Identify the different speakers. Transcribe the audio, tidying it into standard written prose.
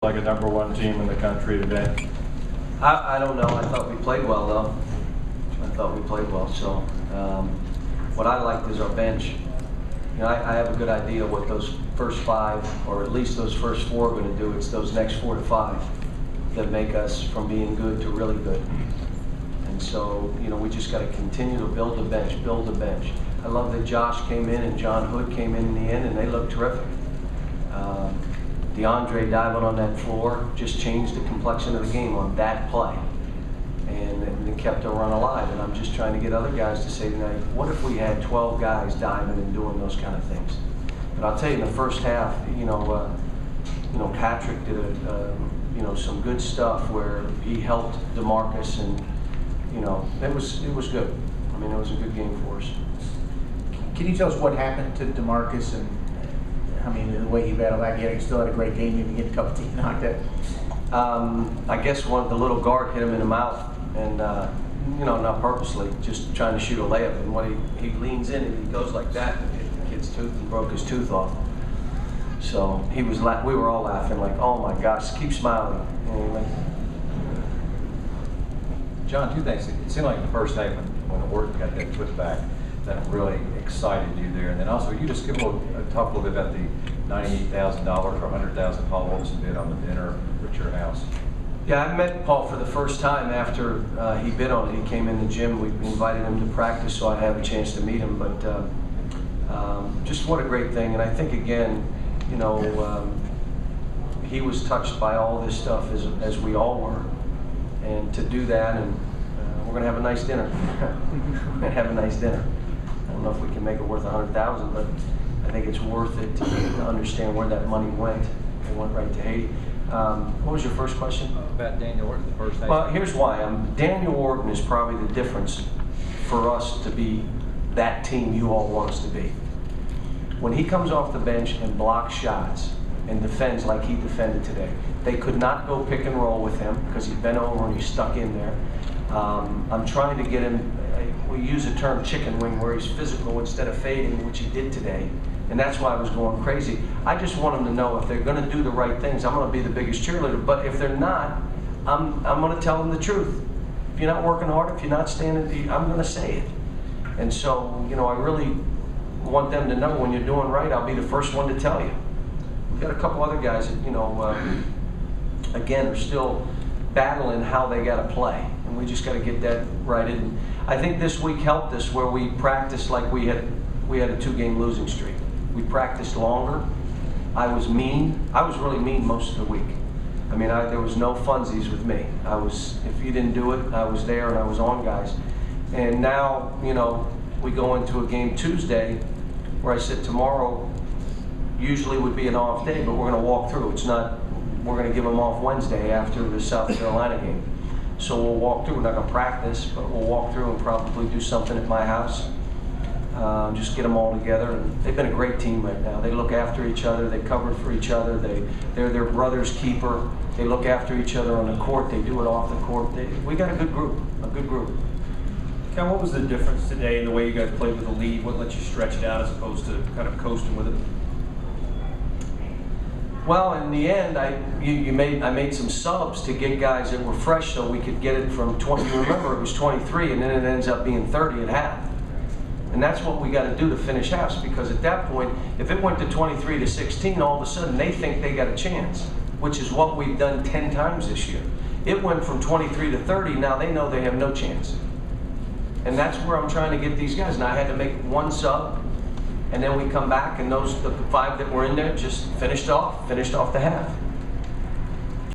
Speaker 1: like a #1 team in the country today?
Speaker 2: I don't know. I thought we played well, though. I thought we played well. So what I liked is our bench. You know, I have a good idea what those first five, or at least those first four, are going to do. It's those next 4 to 5 that make us from being good to really good. And so, you know, we just got to continue to build the bench, build the bench. I love that Josh came in and John Hood came in the end, and they looked terrific. DeAndre diving on that floor just changed the complexion of the game on that play, and it kept the run alive. And I'm just trying to get other guys to say tonight, what if we had 12 guys diving and doing those kind of things? But I'll tell you, in the first half, Patrick did some good stuff where he helped DeMarcus, and it was good. I mean, it was a good game for us.
Speaker 3: Can you tell us what happened to DeMarcus, and the way he battled back? He still had a great game, even get a couple teams knocked out.
Speaker 2: I guess the little guard hit him in the mouth, and not purposely, just trying to shoot a layup. And when he leans in and he goes like that, and hit the kid's tooth and broke his tooth off. So we were all laughing like, oh my gosh, keep smiling.
Speaker 1: John, two things. It seemed like in the first half when the Wharton got that putback, that really excited you there. And then also, you just talk a little bit about the $98,000 or $100,000 Paul Wilson bid on the dinner at your house.
Speaker 2: Yeah, I met Paul for the first time after he bid on it. He came in the gym. We invited him to practice, so I had a chance to meet him. But just what a great thing. And I think, again, he was touched by all this stuff as we all were. And to do that, and we're going to have a nice dinner. We're going to have a nice dinner. I don't know if we can make it worth $100,000, but I think it's worth it to understand where that money went. It went right to Haiti. What was your first question?
Speaker 1: About Daniel Wharton, the first half.
Speaker 2: Well, here's why. Daniel Wharton is probably the difference for us to be that team you all want us to be. When he comes off the bench and blocks shots and defends like he defended today, they could not go pick and roll with him because he bent over and he's stuck in there. I'm trying to get him, we use the term chicken wing, where he's physical instead of fading, which he did today. And that's why I was going crazy. I just want him to know if they're going to do the right things, I'm going to be the biggest cheerleader. But if they're not, I'm going to tell them the truth. If you're not working hard, if you're not standing, I'm going to say it. And so, I really want them to know when you're doing right, I'll be the first one to tell you. We've got a couple other guys that, again, are still battling how they got to play. And we just got to get that right. And I think this week helped us where we practiced like we had a 2-game losing streak. We practiced longer. I was mean. I was really mean most of the week. There was no funsies with me. If you didn't do it, I was there and I was on guys. And now, we go into a game Tuesday where I said tomorrow usually would be an off day, but we're going to walk through. It's not, we're going to give them off Wednesday after the South Carolina game. So we'll walk through. We're not going to practice, but we'll walk through and probably do something at my house. Just get them all together. And they've been a great team right now. They look after each other. They cover for each other. They're their brother's keeper. They look after each other on the court. They do it off the court. We got a good group.
Speaker 4: Ken, what was the difference today in the way you guys played with the lead? What let you stretch it out as opposed to kind of coasting with it?
Speaker 2: Well, in the end, I made some subs to get guys that were fresh so we could get it from 20. You remember, it was 23, and then it ends up being 30 at half. And that's what we got to do to finish halves, because at that point, if it went to 23 to 16, all of a sudden they think they got a chance, which is what we've done 10 times this year. It went from 23 to 30, now they know they have no chance. And that's where I'm trying to get these guys. And I had to make one sub, and then we come back, and the 5 that were in there just finished off the half.